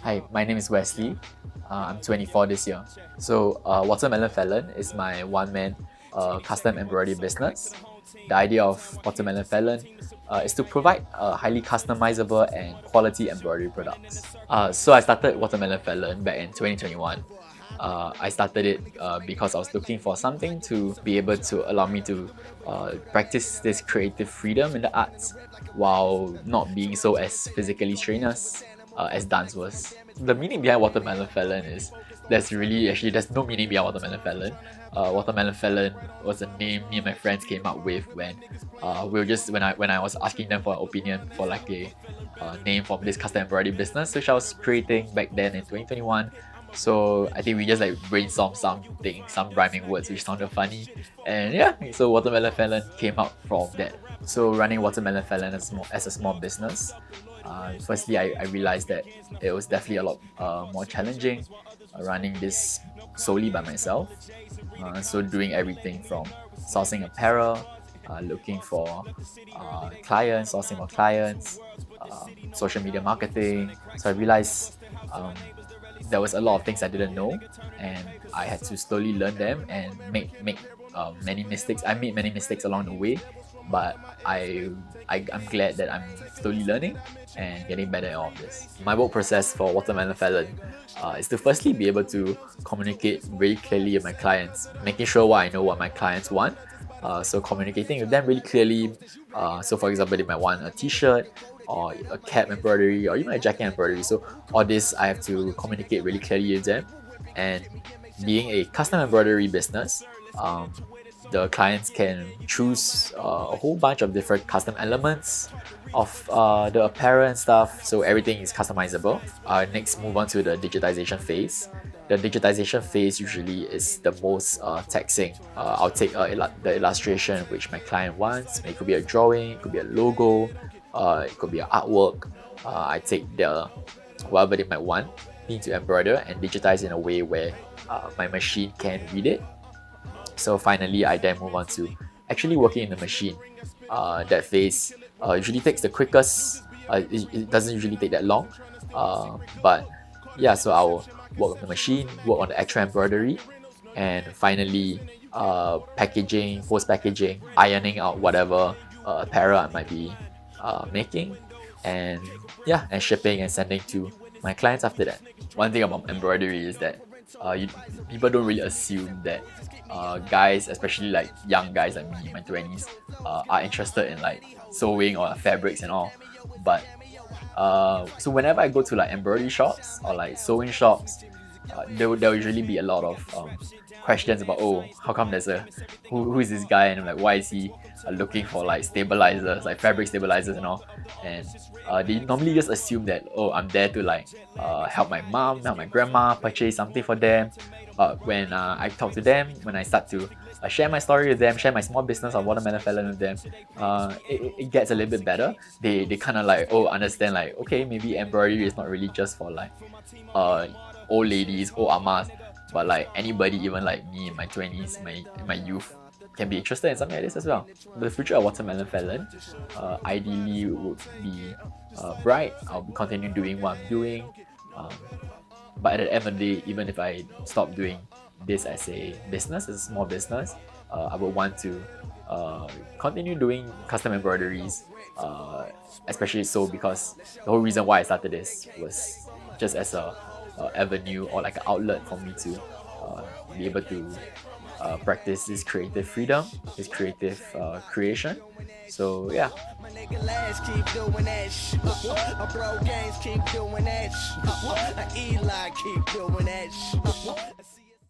Hi, my name is Wesley. I'm 24 this year. So, Watermelon Felon is my one-man custom embroidery business. The idea of Watermelon Felon is to provide highly customizable and quality embroidery products. So I started Watermelon Felon back in 2021. I started it because I was looking for something to be able to allow me to practice this creative freedom in the arts while not being so as physically strenuous as dance was. The meaning behind Watermelon Felon is there's no meaning behind Watermelon Felon. Watermelon Felon was a name me and my friends came up with when when I was asking them for an opinion for like a name for this custom embroidery business which I was creating back then in 2021. So I think we just like brainstormed some rhyming words which sounded funny, and yeah, so Watermelon Felon came out from that. So running Watermelon Felon as a small business, firstly I realized that it was definitely a lot more challenging running this solely by myself. So doing everything from sourcing apparel, looking for clients, sourcing for clients, social media marketing. So I realized there was a lot of things I didn't know, and I had to slowly learn them and make many mistakes. I made many mistakes along the way, but I'm glad that I'm slowly learning and getting better at all of this. My work process for Watermelon Felon is to firstly be able to communicate very clearly with my clients, making sure I know what my clients want. So communicating with them really clearly. So for example, they might want a t-shirt or a cap embroidery or even a jacket embroidery. So all this I have to communicate really clearly with them. And being a custom embroidery business, the clients can choose a whole bunch of different custom elements of the apparel and stuff, so everything is customizable. Next, move on to the digitization phase. The digitization phase usually is the most taxing. I'll take the illustration which my client wants. It could be a drawing, it could be a logo, it could be an artwork. I take whatever they might want me to embroider and digitize in a way where my machine can read it. So finally, I then move on to actually working in the machine. That phase usually takes the quickest. It doesn't usually take that long. But yeah, so I'll work on the machine, work on the actual embroidery, and finally packaging, post-packaging, ironing out whatever apparel I might be making, and yeah, and shipping and sending to my clients after that. One thing about embroidery is that people don't really assume that guys, especially like young guys like me in my 20s, are interested in like sewing or fabrics and all. But so whenever I go to like embroidery shops or like sewing shops, there will usually be a lot of questions about, oh, how come there's who is this guy, and I'm like, why is he looking for like stabilizers, like fabric stabilizers and all. And they normally just assume that, oh, I'm there to like help my mom, help my grandma purchase something for them. But when I talk to them, when I start to share my story with them, share my small business of Watermelon Felon with them, it gets a little bit better. They kind of like, oh, understand like, okay, maybe embroidery is not really just for like old ladies, old amas, but like anybody, even like me in my 20s, my youth, can be interested in something like this as well. The future of Watermelon Felon ideally would be bright. I'll continue doing what I'm doing, but at the end of the day, even if I stop doing this as a business, as a small business, I would want to continue doing custom embroideries, especially so because the whole reason why I started this was just as a avenue or like an outlet for me to be able to practice this creative freedom, this creative creation. So yeah. My nigga Lash keep doing that shit. Bro Games keep doing that shit. Eli keep doing that shit.